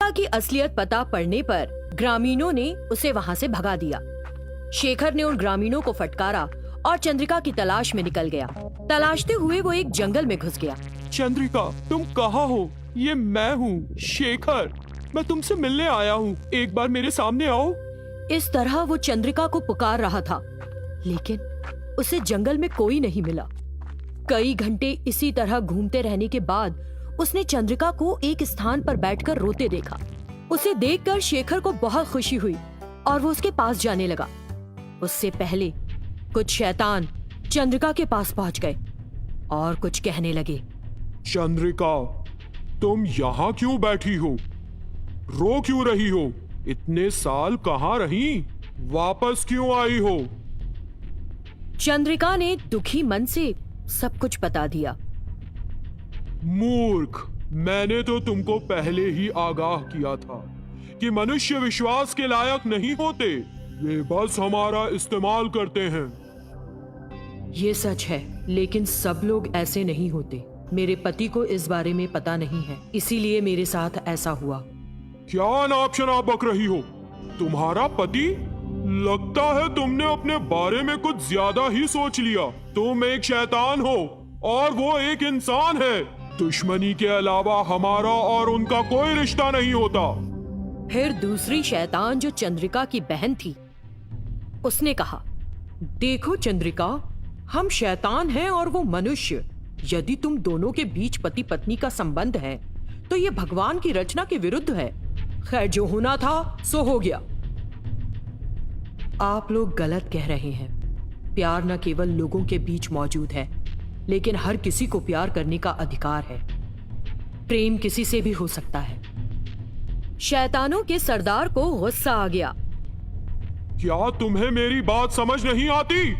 चंद्रिका की असलियत पता पड़ने पर ग्रामीणों ने उसे वहाँ से भगा दिया। शेखर ने उन ग्रामीणों को फटकारा और चंद्रिका की तलाश में निकल गया। तलाशते हुए वो एक जंगल में घुस गया। चंद्रिका, तुम कहाँ हो? ये मैं हूँ, शेखर। मैं तुमसे मिलने आया हूँ, एक बार मेरे सामने आओ। इस तरह वो चंद्रिका को पुकार रहा था, लेकिन उसे जंगल में कोई नहीं मिला। कई घंटे इसी तरह घूमते रहने के बाद उसने चंद्रिका को एक स्थान पर बैठकर रोते देखा। उसे देखकर शेखर को बहुत खुशी हुई और वो उसके पास जाने लगा। उससे पहले कुछ शैतान चंद्रिका के पास पहुंच गए और कुछ कहने लगे। चंद्रिका, तुम यहाँ क्यों बैठी हो? रो क्यों रही हो? इतने साल कहाँ रही? वापस क्यों आई हो? चंद्रिका ने दुखी मन से सब कुछ बता दिया। मूर्ख, मैंने तो तुमको पहले ही आगाह किया था कि मनुष्य विश्वास के लायक नहीं होते, वे बस हमारा इस्तेमाल करते हैं। ये सच है, लेकिन सब लोग ऐसे नहीं होते। मेरे पति को इस बारे में पता नहीं है, इसीलिए मेरे साथ ऐसा हुआ। क्या नाप शनाप बक रही हो? तुम्हारा पति? लगता है तुमने अपने बारे में कुछ ज्यादा ही सोच लिया। तुम एक शैतान हो और वो एक इंसान है। दुश्मनी के अलावा हमारा और उनका कोई रिश्ता नहीं होता। फिर दूसरी शैतान जो चंद्रिका की बहन थी, उसने कहा, देखो चंद्रिका, हम शैतान हैं और वो मनुष्य। यदि तुम दोनों के बीच पति पत्नी का संबंध है तो ये भगवान की रचना के विरुद्ध है। खैर, जो होना था सो हो गया। आप लोग गलत कह रहे हैं। प्यार न केवल लोगों के बीच मौजूद है, लेकिन हर किसी को प्यार करने का अधिकार है। प्रेम किसी से भी हो सकता है। शैतानों के सरदार को गुस्सा आ गया। क्या तुम्हें मेरी बात समझ नहीं आती?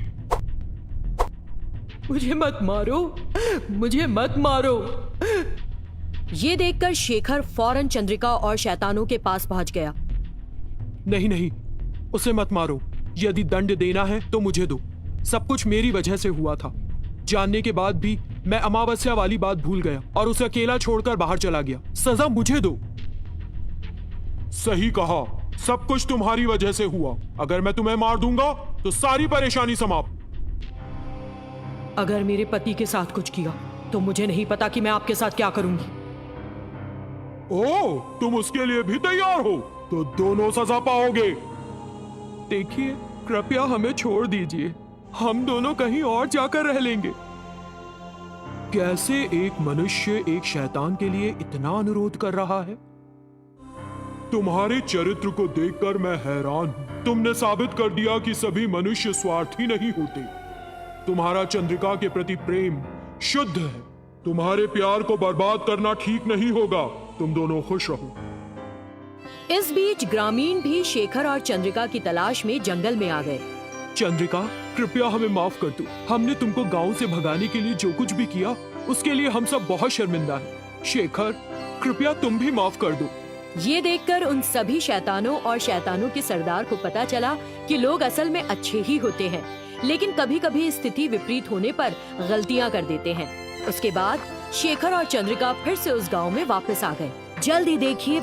मुझे मत मारो, मुझे मत मारो। ये देखकर शेखर फौरन चंद्रिका और शैतानों के पास पहुंच गया। नहीं नहीं, उसे मत मारो। यदि दंड देना है तो मुझे दो। सब कुछ मेरी वजह से हुआ था। जानने के बाद भी मैं अमावस्या वाली बात भूल गया और उसे अकेला छोड़कर बाहर चला गया। सजा मुझे दो। सही कहा, सब कुछ तुम्हारी वजह से हुआ। अगर मैं तुम्हें मार दूंगा तो सारी परेशानी समाप्त। अगर मेरे पति के साथ कुछ किया तो मुझे नहीं पता कि मैं आपके साथ क्या करूंगी। ओह, तुम उसके लिए भी तैयार हो? तो दोनों सजा पाओगे। देखिए, कृपया हमें छोड़ दीजिए। हम दोनों कहीं और जाकर रह लेंगे। कैसे एक मनुष्य एक शैतान के लिए इतना अनुरोध कर रहा है? तुम्हारे चरित्र को देखकर मैं हैरान हूं। तुमने साबित कर दिया कि सभी मनुष्य स्वार्थी नहीं होते। तुम्हारा चंद्रिका के प्रति प्रेम शुद्ध है। तुम्हारे प्यार को बर्बाद करना ठीक नहीं होगा। तुम दोनों खुश रहो। इस बीच ग्रामीण भी शेखर और चंद्रिका की तलाश में जंगल में आ गए। चंद्रिका, कृपया हमें माफ कर दो। हमने तुमको गांव से भगाने के लिए जो कुछ भी किया, उसके लिए हम सब बहुत शर्मिंदा हैं। शेखर, कृपया तुम भी माफ कर दो। ये देखकर उन सभी शैतानों और शैतानों के सरदार को पता चला कि लोग असल में अच्छे ही होते हैं, लेकिन कभी कभी स्थिति विपरीत होने पर गलतियां कर देते हैं। उसके बाद शेखर और चंद्रिका फिर से उस गांव में वापस आ गए। जल्दी देखिए